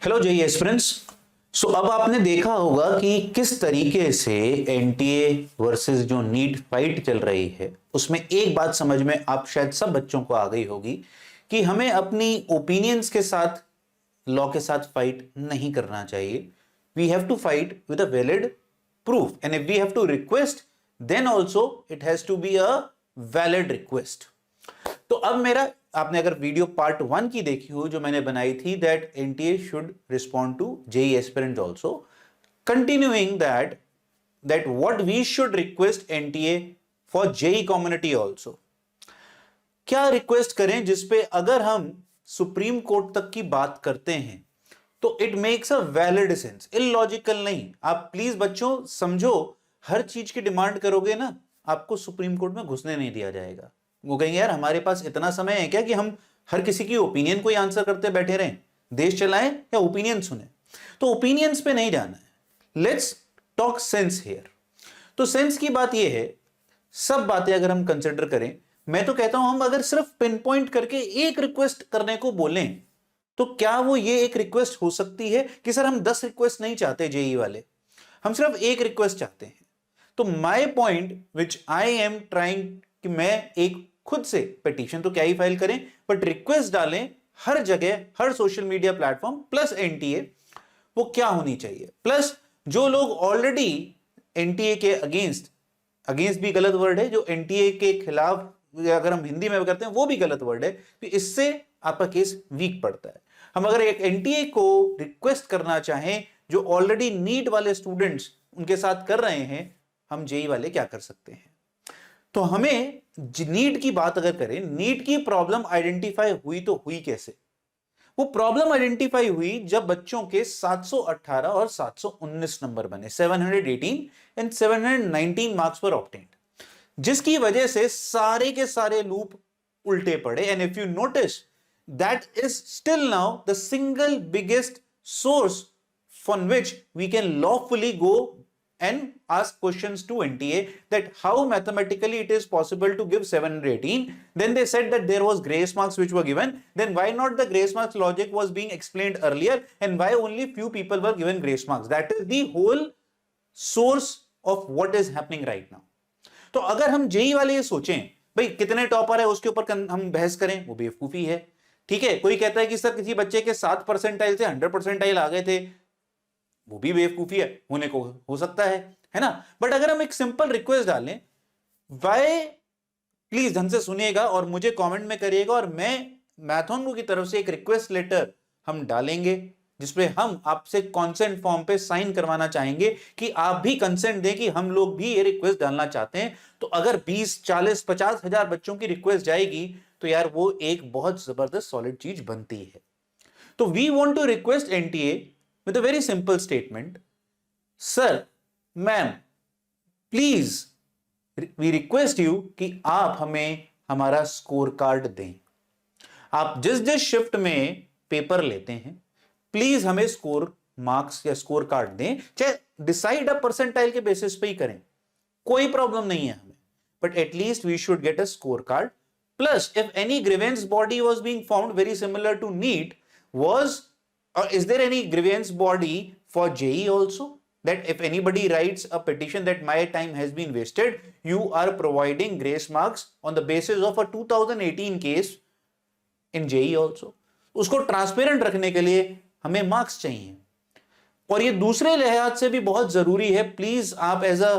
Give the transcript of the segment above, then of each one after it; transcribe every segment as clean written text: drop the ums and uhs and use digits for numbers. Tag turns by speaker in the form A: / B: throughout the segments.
A: Hello JEE aspirants. सो अब आपने देखा होगा कि किस तरीके से एनटीए वर्सेस जो नीट फाइट चल रही है, उसमें एक बात समझ में आप शायद सब बच्चों को आ गई होगी कि हमें अपनी ओपिनियंस के साथ लॉ के साथ फाइट नहीं करना चाहिए। We have to fight with a valid proof and if we have to request then also it has to be a valid request. तो अब मेरा, आपने अगर वीडियो पार्ट 1 की देखी हो जो मैंने बनाई थी, that NTA should respond to JEE aspirant also, continuing that what we should request NTA for JEE community also. क्या रिक्वेस्ट करें जिसपे अगर हम सुप्रीम कोर्ट तक की बात करते हैं तो it makes a valid sense, illogical नहीं। आप प्लीज बच्चों समझो, हर चीज की डिमांड करोगे ना, आपको सुप्रीम कोर्ट में घुसने नहीं दिया जाएगा। वो कहेंगे यार हमारे पास इतना समय है क्या कि हम हर किसी की ओपिनियन को आंसर करते बैठे रहें, देश चलाएं या ओपिनियन सुने। तो ओपिनियंस पे नहीं जाना है, लेट्स टॉक सेंस हियर। तो सेंस की बात यह है, सब बातें अगर हम कंसिडर करें, मैं तो कहता हूं हम अगर सिर्फ पिन पॉइंट करके एक रिक्वेस्ट करने को बोलें तो क्या वो ये एक रिक्वेस्ट हो सकती है कि सर हम 10 रिक्वेस्ट नहीं चाहते जेई वाले, हम सिर्फ एक रिक्वेस्ट चाहते हैं। तो my point which I am trying कि मैं एक खुद से पिटीशन तो क्या ही फाइल करें, बट रिक्वेस्ट डालें हर जगह, हर social media platform plus NTA. वो क्या होनी चाहिए, प्लस जो लोग ऑलरेडी एनटीए के अगेंस्ट, अगेंस्ट भी गलत वर्ड है, जो एनटीए के खिलाफ अगर हम हिंदी में करते हैं वो भी गलत वर्ड है, तो इससे आपका केस वीक पड़ता है। हम अगर एक एनटीए को रिक्वेस्ट करना चाहें जो ऑलरेडी नीट वाले स्टूडेंट्स उनके साथ कर रहे हैं, हम जेई वाले क्या कर सकते हैं। तो हमें नीट की बात अगर करें, नीट की प्रॉब्लम आइडेंटिफाई हुई तो हुई कैसे? वो प्रॉब्लम आइडेंटिफाई हुई जब बच्चों के 718 और 719 नंबर बने, 718 एंड 719 मार्क्स पर ऑब्टेन्ड, जिसकी वजह से सारे के सारे लूप उल्टे पड़े। And if you notice, that is still now the single biggest source from which we can lawfully go and ask questions to NTA that how mathematically it is possible to give 718. Then they said that there was grace marks which were given. Then why not the grace marks logic was being explained earlier, and why only few people were given grace marks? That is the whole source of what is happening right now. तो अगर हम JEE वाले ये सोचें भाई कितने topper है उसके ऊपर हम बहस करें, वो बेवकूफी है। ठीक है, कोई कहता है कि सर किसी बच्चे के 7 परसेंटाइल से 100 परसेंटाइल आ गए थे, वो भी बेवकूफी है, होने को हो सकता है ना। बट अगर हम एक सिंपल रिक्वेस्ट डालें, वाई, प्लीज ढंग से सुनिएगा और मुझे कमेंट में करिएगा, और मैं मैथोन की तरफ से एक रिक्वेस्ट लेटर हम डालेंगे जिसपे हम आपसे कंसेंट फॉर्म पे साइन करवाना चाहेंगे कि आप भी कंसेंट दें कि हम लोग भी ये रिक्वेस्ट डालना चाहते हैं। तो अगर 20, 40, 50 हजार बच्चों की रिक्वेस्ट जाएगी तो यार वो एक बहुत जबरदस्त सॉलिड चीज बनती है। तो we want to request NTA with a very simple statement, sir, ma'am, please, we request you कि आप हमें हमारा स्कोर कार्ड दें। आप जिस जिस शिफ्ट में पेपर लेते हैं प्लीज हमें स्कोर मार्क्स या स्कोर कार्ड दें, चाहे डिसाइड अ परसेंटाइल के बेसिस पे ही करें, कोई प्रॉब्लम नहीं है हमें, but at least we should get a score card. Plus if any grievance body was being found very similar to NEET, was or is there any grievance body for JEE also, that if anybody writes a petition that my time has been wasted, you are providing grace marks on the basis of a 2018 case in JEE also? उसको transparent रखने के लिए हमें marks चाहिए, और ये दूसरे लिहाज से भी बहुत जरूरी है। प्लीज आप as a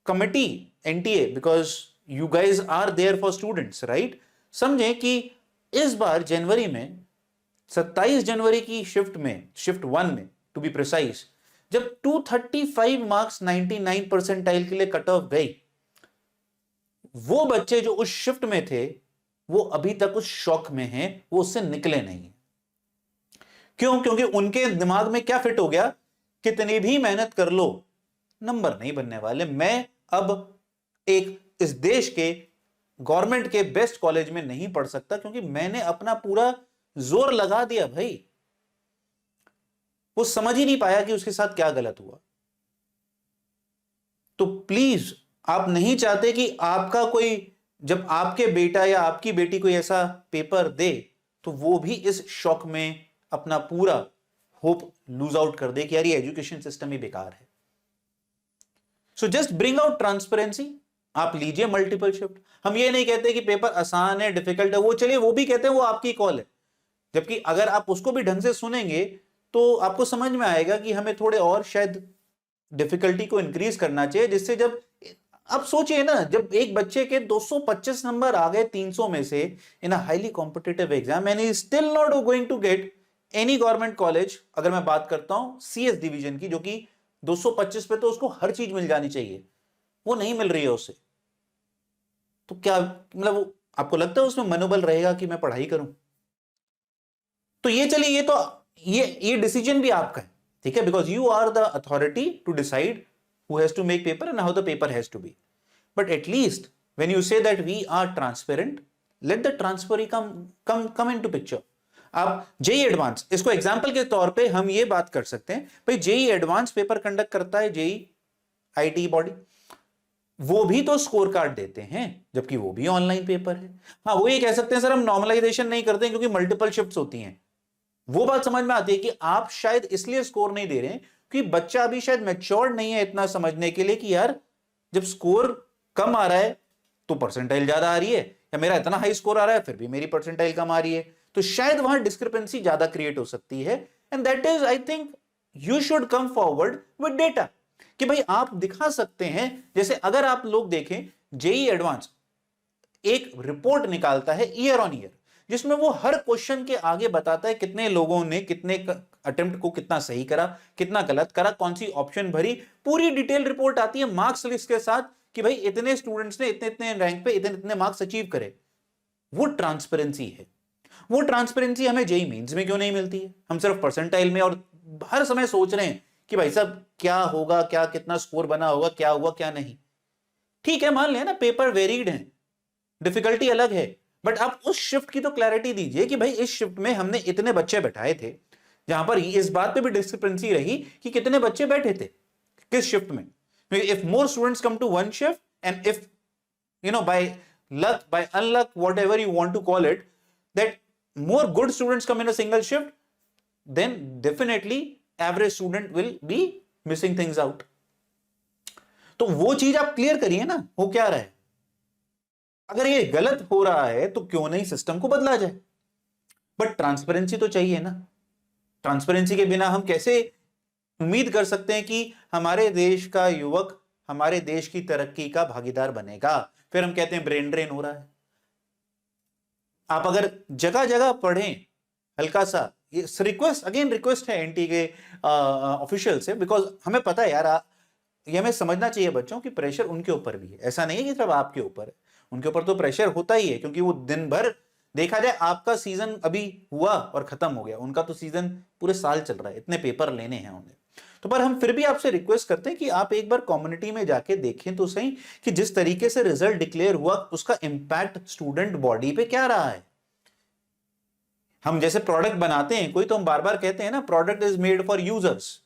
A: committee NTA, because you guys are there for students, right, समझें कि इस बार जनवरी में 27 जनवरी की शिफ्ट में, शिफ्ट 1 में टू बी प्रिसाइज, जब 235 मार्क्स 99 परसेंटाइल के लिए कट ऑफ गई, वो बच्चे जो उस शिफ्ट में थे वो अभी तक उस शॉक में हैं, वो उससे निकले नहीं। क्यों? क्योंकि उनके दिमाग में क्या फिट हो गया, कितनी भी मेहनत कर लो नंबर नहीं बनने वाले, मैं अब एक इस देश के गवर्नमेंट के बेस्ट कॉलेज में नहीं पढ़ सकता क्योंकि मैंने अपना पूरा जोर लगा दिया। भाई वो समझ ही नहीं पाया कि उसके साथ क्या गलत हुआ। तो प्लीज, आप नहीं चाहते कि आपका कोई, जब आपके बेटा या आपकी बेटी कोई ऐसा पेपर दे तो वो भी इस शॉक में अपना पूरा होप लूज आउट कर दे कि यार ये एजुकेशन सिस्टम ही बेकार है। So just bring out transparency. आप लीजिए मल्टीपल शिफ्ट। हम ये नहीं कहते कि पेपर आसान है, डिफिकल्ट है, वो चलिए वो भी कहते हैं, वो आपकी कॉल है। जबकि अगर आप उसको भी ढंग से सुनेंगे तो आपको समझ में आएगा कि हमें थोड़े और शायद डिफिकल्टी को इंक्रीज करना चाहिए, जिससे जब आप सोचिए ना, जब एक बच्चे के 225 नंबर आ गए 300 में से in a highly competitive exam and he still not going to get any government college. अगर मैं बात करता हूं सीएस डिवीजन की, जो कि 225 पे तो उसको हर चीज मिल जानी चाहिए, वो नहीं मिल रही है उसे, तो क्या मतलब आपको लगता है उसमें मनोबल रहेगा कि मैं पढ़ाई करूं? तो ये चलिए, ये तो ये डिसीजन भी आपका है, ठीक है, because you are the authority to decide who has to make paper and how the paper has to be. But at least when you say that we are transparent, let the transparency come into picture. आप JEE advance, इसको example के तौर पे हम ये बात कर सकते हैं, भाई जेई एडवांस पेपर कंडक्ट करता है जेई आईटी बॉडी, वो भी तो स्कोर कार्ड देते हैं, जबकि वो भी ऑनलाइन पेपर है। हाँ, वो ये कह सकते हैं सर हम नॉर्मलाइजेशन नहीं करते क्योंकि मल्टीपल शिफ्ट्स होती हैं। वो बात समझ में आती है कि आप शायद इसलिए स्कोर नहीं दे रहे हैं कि बच्चा अभी शायद मैच्योर नहीं है इतना समझने के लिए कि यार जब स्कोर कम आ रहा है तो परसेंटाइल ज्यादा आ रही है, या मेरा इतना हाई स्कोर आ रहा है फिर भी मेरी परसेंटाइल कम आ रही है, तो शायद वहां डिस्क्रिपेंसी ज्यादा क्रिएट हो सकती है। And that is I think you should come forward with data, कि भाई आप दिखा सकते हैं। जैसे अगर आप लोग देखें जेई एडवांस एक रिपोर्ट निकालता है ईयर ऑन ईयर, जिसमें वो हर क्वेश्चन के आगे बताता है कितने लोगों ने कितने अटेम्प्ट को कितना सही करा, कितना गलत करा, कौन सी ऑप्शन भरी, पूरी डिटेल रिपोर्ट आती है मार्क्स लिस्ट के साथ कि भाई इतने स्टूडेंट्स ने इतने इतने रैंक पे इतने इतने मार्क्स अचीव करे। वो ट्रांसपेरेंसी है। वो ट्रांसपेरेंसी हमें जेई मेंस में क्यों नहीं मिलती है? हम सिर्फ परसेंटाइल में और हर समय सोच रहे हैं कि भाई साहब क्या होगा, क्या कितना स्कोर बना होगा, क्या हुआ क्या नहीं। ठीक है, मान लिया ना पेपर वेरीड है, डिफिकल्टी अलग है, बट आप उस शिफ्ट की तो क्लैरिटी दीजिए कि भाई इस शिफ्ट में हमने इतने बच्चे बैठाए थे, जहां पर इस बात पे भी डिस्क्रिपेंसी रही कि कितने बच्चे बैठे थे किस शिफ्ट में। If more students come to one shift and if by luck, by unluck, whatever you want to call it, that more good students come in a single shift, then definitely average student will be missing things out. तो वो चीज आप clear करिए ना, हो क्या रहा है। अगर ये गलत हो रहा है तो क्यों नहीं सिस्टम को बदला जाए, बट ट्रांसपेरेंसी तो चाहिए ना। ट्रांसपेरेंसी के बिना हम कैसे उम्मीद कर सकते हैं कि हमारे देश का युवक हमारे देश की तरक्की का भागीदार बनेगा। फिर हम कहते हैं ब्रेन ड्रेन हो रहा है। आप अगर जगह जगह पढ़ें, हल्का सा ये रिक्वेस्ट है एनटी के ऑफिशियल से, बिकॉज हमें पता है यार, ये हमें समझना चाहिए बच्चों की प्रेशर उनके ऊपर भी है। ऐसा नहीं है कि सिर्फ आपके ऊपर है, उनके ऊपर तो प्रेशर होता ही है, क्योंकि वो दिन भर, देखा जाए आपका सीजन अभी हुआ और खत्म हो गया, उनका तो सीजन पूरे साल चल रहा है, इतने पेपर लेने हैं उन्हें। तो पर हम फिर भी आपसे रिक्वेस्ट करते हैं कि आप एक बार कम्युनिटी में जाके देखें तो सही कि जिस तरीके से रिजल्ट डिक्लेयर हुआ उसका इंपैक्ट स्टूडेंट बॉडी पे क्या रहा है। हम जैसे प्रोडक्ट बनाते हैं कोई, तो हम बार बार कहते हैं ना, product is made for users,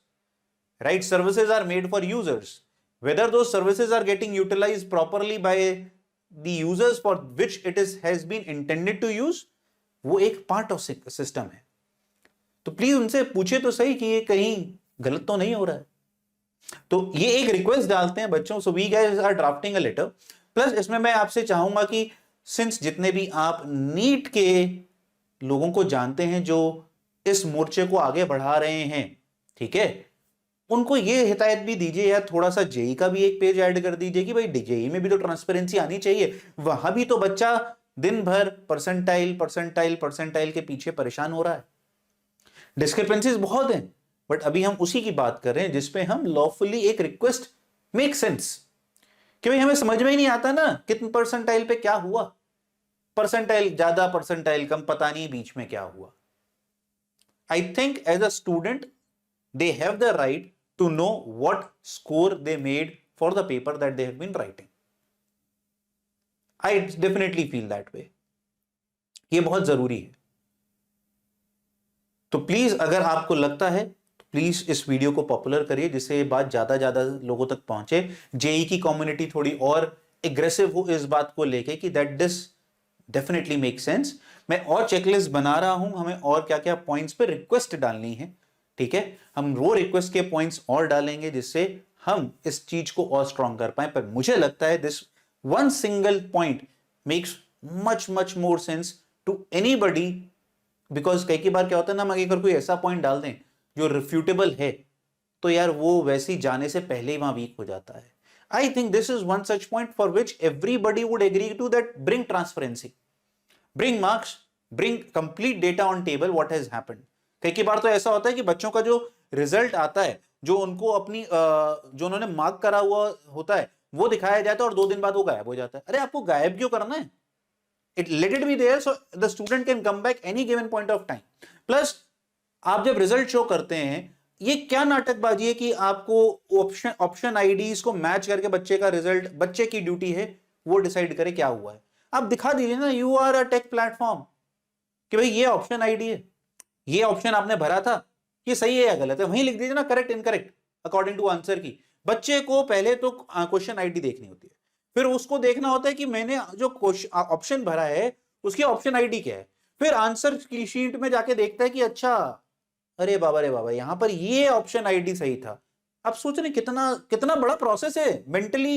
A: right? Services are made for users, whether those services are getting utilized properly by the users for which it has been intended to use, वो एक पार्ट ऑफ सिस्टम है। तो please उनसे पूछे तो सही कि ये कहीं गलत तो नहीं हो रहा है। तो ये एक रिक्वेस्ट डालते हैं बच्चों, so we guys are drafting a letter. Plus इसमें मैं आपसे चाहूंगा कि सिंस जितने भी आप नीट के लोगों को जानते हैं जो इस मोर्चे को आगे बढ़ा रहे हैं, ठीक है, उनको ये हिदायत भी दीजिए यार, थोड़ा सा जेई का भी एक पेज ऐड कर दीजिए कि भाई जेई में भी तो ट्रांसपेरेंसी आनी चाहिए। वहां भी तो बच्चा दिन भर परसेंटाइल के पीछे परेशान हो रहा है। डिस्क्रिपेंसीज बहुत हैं, बट अभी हम उसी की बात कर रहे हैं जिसपे हम लॉफुली एक रिक्वेस्ट मेक सेंस कि भाई हमें समझ में ही नहीं आता ना कितने परसेंटाइल पे क्या हुआ, परसेंटाइल ज्यादा परसेंटाइल कम, पता नहीं बीच में क्या हुआ। I think as a student they have the right to know what score they made for the paper that they have been writing. I definitely feel that way. ये बहुत जरूरी है। तो प्लीज अगर आपको लगता है तो प्लीज इस वीडियो को पॉपुलर करिए, जिससे ये बात ज्यादा लोगों तक पहुंचे, जेई की कम्युनिटी थोड़ी और एग्रेसिव हो इस बात को लेके कि that this definitely make sense. मैं और चेकलिस्ट बना रहा हूं, हमें और क्या क्या पॉइंट्स पे रिक्वेस्ट डालनी है, ठीक है, हम वो रिक्वेस्ट के पॉइंट्स और डालेंगे जिससे हम इस चीज को और स्ट्रॉन्ग कर पाए। पर मुझे लगता है this one single point makes much much more sense to anybody, because कई बार क्या होता है ना, हम अगर कोई ऐसा पॉइंट डाल दें जो रिफ्यूटेबल है तो यार वो वैसे ही जाने से पहले ही वहां वीक हो जाता है। I think this is one such point for which everybody would agree to that, bring transparency, bring marks, bring complete data on table what has happened. कई बार तो ऐसा होता है कि बच्चों का जो रिजल्ट आता है, जो उनको अपनी जो उन्होंने मार्क करा हुआ होता है वो दिखाया जाता है और 2 दिन बाद वो गायब हो जाता है। अरे आपको गायब क्यों करना है? let it be there so the student can come back any given point of time. Plus आप जब रिजल्ट शो करते हैं, ये क्या नाटकबाजी है कि आपको ऑप्शन आईडीज को मैच करके बच्चे का रिजल्ट, बच्चे की ड्यूटी है वो डिसाइड करे क्या हुआ है। आप दिखा दीजिए ना, you are a tech platform, कि भाई ये ऑप्शन आईडी है, ये ऑप्शन आपने भरा था, ये सही है या गलत है, वहीं लिख दीजिए ना correct incorrect according to answer की। बच्चे को पहले तो क्वेश्चन आईडी देखनी होती है, फिर उसको देखना होता है कि मैंने जो ऑप्शन भरा है उसकी ऑप्शन आईडी क्या है, फिर आंसर की शीट में जाके देखता है कि अच्छा अरे बाबा यहां पर ये ऑप्शन आईडी सही था। आप सोच रहे कितना कितना बड़ा प्रोसेस है, मेंटली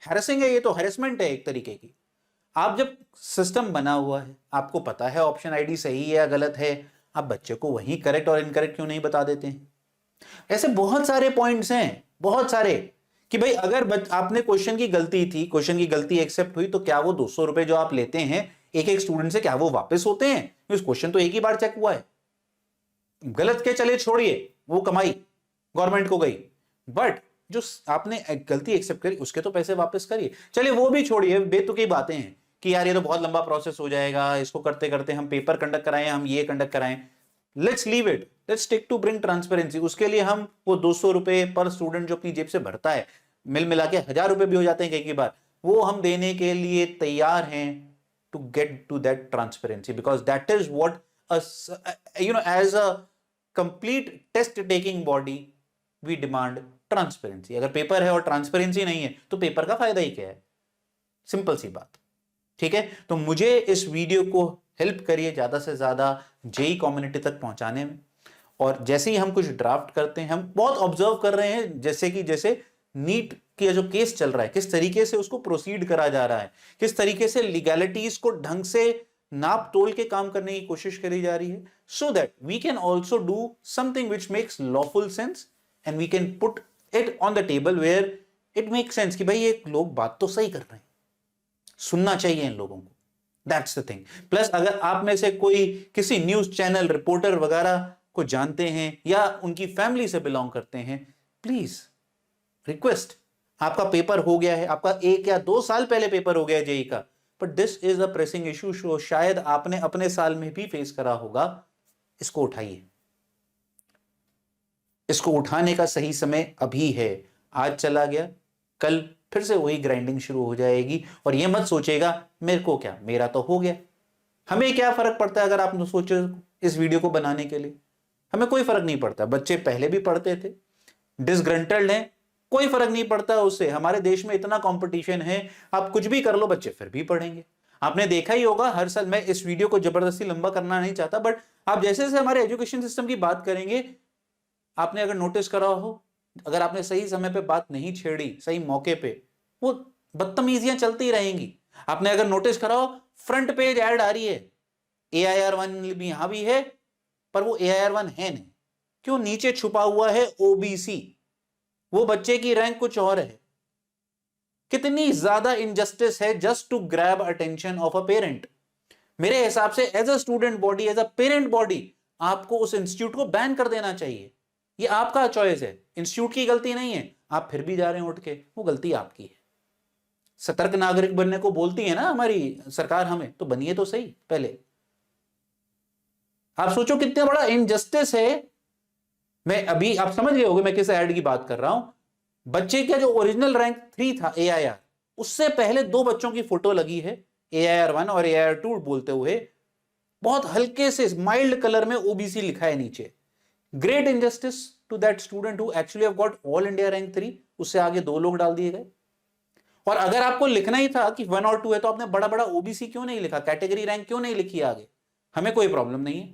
A: हैरेसिंग है, ये तो हैरेसमेंट है एक तरीके की। आप जब सिस्टम बना हुआ है, आपको पता है ऑप्शन आईडी सही है या गलत है, आप बच्चे को वही करेक्ट और इनकरेक्ट क्यों नहीं बता देते हैं? ऐसे बहुत सारे पॉइंट्स हैं, बहुत सारे, कि भाई अगर आपने क्वेश्चन की गलती थी, क्वेश्चन की गलती एक्सेप्ट हुई, तो क्या वो 200 रुपए जो आप लेते हैं एक एक स्टूडेंट से, क्या वो वापस होते हैं? उस क्वेश्चन तो एक ही बार चेक हुआ है, गलत के चले छोड़िए, वो कमाई गवर्नमेंट को गई, बट जो आपने गलती एक्सेप्ट करी उसके तो पैसे वापस करिए। चलिए वो भी छोड़िए, बेतुकी बातें हैं कि यार ये तो बहुत लंबा प्रोसेस हो जाएगा, इसको करते करते हम पेपर कंडक्ट कराएं, हम ये कंडक्ट कराएं, let's leave it, let's stick to bring transparency. उसके लिए हम वो 200 रुपए पर स्टूडेंट जो अपनी जेब से भरता है, मिल मिला के 1000 रुपए भी हो जाते हैं कई बार, वो हम देने के लिए तैयार हैं to get to that transparency, because that is what as a complete test taking body we demand transparency. अगर पेपर है और ट्रांसपेरेंसी नहीं है तो पेपर का फायदा ही क्या है? सिंपल सी बात, ठीक है। तो मुझे इस वीडियो को हेल्प करिए ज्यादा से ज्यादा जेई कम्युनिटी तक पहुंचाने में, और जैसे ही हम कुछ ड्राफ्ट करते हैं, हम बहुत ऑब्जर्व कर रहे हैं जैसे नीट का जो केस चल रहा है, किस तरीके से उसको प्रोसीड करा जा रहा है, किस तरीके से लीगैलिटीज को ढंग से नाप तोल के काम करने की कोशिश करी जा रही है, so that we can also do something which makes lawful sense and we can put it on the table where it makes sense कि भाई ये लोग बात तो सही कर रहे हैं, सुनना चाहिए इन लोगों को। That's the thing. प्लस अगर आप में से कोई किसी न्यूज चैनल रिपोर्टर वगैरह को जानते हैं या उनकी फैमिली से बिलोंग करते हैं, प्लीज रिक्वेस्ट, आपका पेपर हो गया है, आपका 1 या 2 साल पहले पेपर हो गया है जेई का, but this is a pressing issue, show शायद आपने अपने साल में भी फेस करा होगा, इसको उठाइए, इसको उठाने का सही समय अभी है। आज चला गया, कल फिर से वही ग्राइंडिंग शुरू हो जाएगी, और ये मत सोचेगा मेरे को क्या, मेरा तो हो गया, हमें क्या फर्क पड़ता है। अगर आप सोचो इस वीडियो को बनाने के लिए, हमें कोई फर्क नहीं पड़ता, बच्चे पहले भी पढ़ते थे, डिसग्रंटल्ड हैं, कोई फर्क नहीं पड़ता उससे। हमारे देश में इतना कंपटीशन है, आप कुछ भी कर लो बच्चे फिर भी पढ़ेंगे। आपने देखा ही होगा हर साल, मैं इस वीडियो को जबरदस्ती लंबा करना नहीं चाहता, बट आप जैसे जैसे हमारे एजुकेशन सिस्टम की बात करेंगे, आपने अगर नोटिस करा हो, अगर आपने सही समय पे बात नहीं छेड़ी, सही मौके पे, वो बदतमीजियां चलती रहेंगी। आपने अगर नोटिस करा हो, फ्रंट पेज ऐड आ रही है, AIR1 भी यहां भी है, पर वो AIR1 है नहीं, क्यों? नीचे छुपा हुआ है OBC, वो बच्चे की रैंक कुछ और है। कितनी ज्यादा इनजस्टिस है just to grab attention of a parent. मेरे हिसाब से as a student body, as a parent body, आपको उस इंस्टीट्यूट को बैन कर देना चाहिए। ये आपका चॉइस है, इंस्टीट्यूट की गलती नहीं है, आप फिर भी जा रहे हैं उठ के, वो गलती आपकी है। सतर्क नागरिक बनने को बोलती है ना हमारी सरकार हमें, तो बनिए तो सही पहले। आप सोचो कितना बड़ा इनजस्टिस है। मैं अभी, आप समझ गए होंगे मैं किस ऐड की बात कर रहा हूं। बच्चे का जो ओरिजिनल रैंक 3 था AIR, उससे पहले 2 बच्चों की फोटो लगी है, AIR1 और AIR2 बोलते हुए, बहुत हल्के से माइल्ड कलर में OBC लिखा है नीचे। Great injustice to that student who actually have got all India rank 3, उससे आगे 2 लोग डाल दिए गए। और अगर आपको लिखना ही था कि 1 और 2 है, तो आपने बड़ा बड़ा OBC क्यों नहीं लिखा, कैटेगरी रैंक क्यों नहीं लिखी आगे? हमें कोई प्रॉब्लम नहीं है,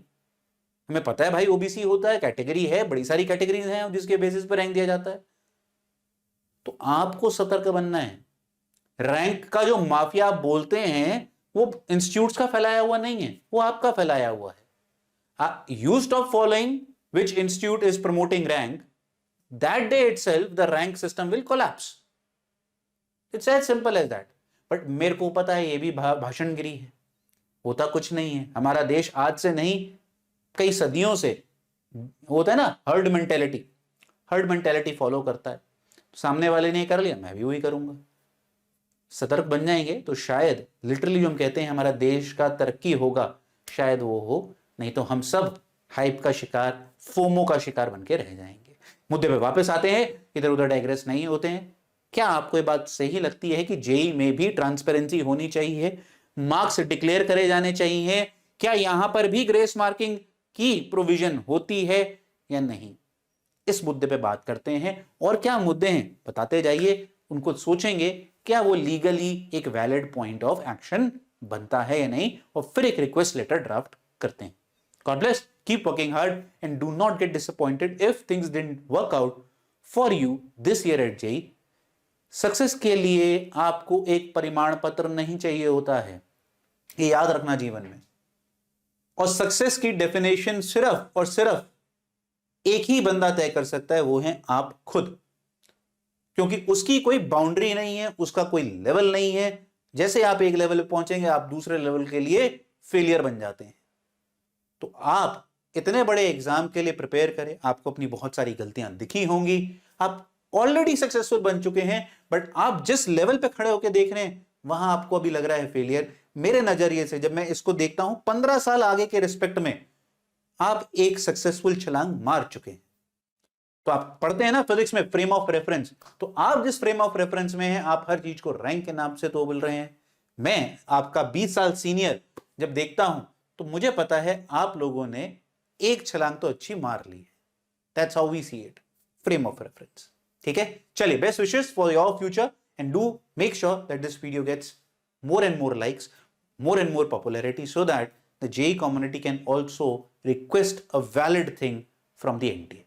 A: हमें पता है भाई ओबीसी होता है, कैटेगरी है, बड़ी सारी कैटेगरीज हैं जिसके बेसिस पर रैंक दिया जाता है। तो आपको सतर्क बनना है। रैंक का जो माफिया आप बोलते हैं वो इंस्टीट्यूट्स का फैलाया हुआ नहीं है, वो आपका फैलाया हुआ है। You stop following which institute is promoting rank, that day itself the rank system will collapse. It's as simple as that. But मेरे को पता है ये भी भाषणगिरी है, होता कुछ नहीं है। हमारा देश आज से नहीं कई सदियों से होता है ना herd mentality, herd mentality follow करता है। सामने वाले ने कर लिया, मैं भी वही करूंगा। सतर्क बन जाएंगे तो शायद लिटरली जो हम कहते हैं हमारा देश का तरक्की होगा, शायद वो हो, नहीं तो हम सब हाइप का शिकार, फोमो का शिकार बन के रह जाएंगे। मुद्दे पे वापस आते हैं, इधर उधर डाइग्रेस नहीं होते हैं। क्या आपको ये बात सही लगती है कि जेई में भी ट्रांसपेरेंसी होनी चाहिए, मार्क्स डिक्लेयर करे जाने चाहिए? क्या यहां पर भी ग्रेस मार्किंग की प्रोविजन होती है या नहीं? इस मुद्दे पे बात करते हैं। और क्या मुद्दे हैं बताते जाइए, उनको सोचेंगे क्या वो लीगली एक वैलिड पॉइंट ऑफ एक्शन बनता है या नहीं, और फिर एक रिक्वेस्ट लेटर ड्राफ्ट करते हैं। God bless, keep working hard and do not get disappointed if things didn't work out for you this year at JEE. Success के लिए आपको एक प्रमाण पत्र नहीं चाहिए होता है, ये याद रखना जीवन में। और सक्सेस की डेफिनेशन सिर्फ और सिर्फ एक ही बंदा तय कर सकता है, वो है आप खुद। क्योंकि उसकी कोई बाउंड्री नहीं है, उसका कोई लेवल नहीं है। जैसे आप एक लेवल पे पहुंचेंगे, आप दूसरे लेवल के लिए फेलियर बन जाते हैं। तो आप इतने बड़े एग्जाम के लिए प्रिपेयर करें। आपको अपनी बहुत सारी गलतियां दिखी होंगी, आप ऑलरेडी सक्सेसफुल बन चुके हैं, बट आप जिस लेवल पे खड़े होकर देख रहे हैं वहां आपको अभी लग रहा है फेलियर। मेरे नजरिए से जब मैं इसको देखता हूं 15 साल आगे के रिस्पेक्ट में आप एक सक्सेसफुल छलांग मार चुके हैं। तो आप पढ़ते हैं ना फिजिक्स में फ्रेम ऑफ रेफरेंस, तो आप जिस फ्रेम ऑफ रेफरेंस में हैं, आप हर चीज को रैंक के नाम से तो बोल रहे हैं। मैं आपका 20 साल सीनियर जब देखता हूं तो मुझे पता है आप लोगों ने एक छलांग तो अच्छी मार ली है। That's how we see it, frame of reference. ठीक है, चलिए, best wishes for your future and do make sure that this video gets more and more likes, more and more popularity, so that the JEE community can also request a valid thing from the NTA.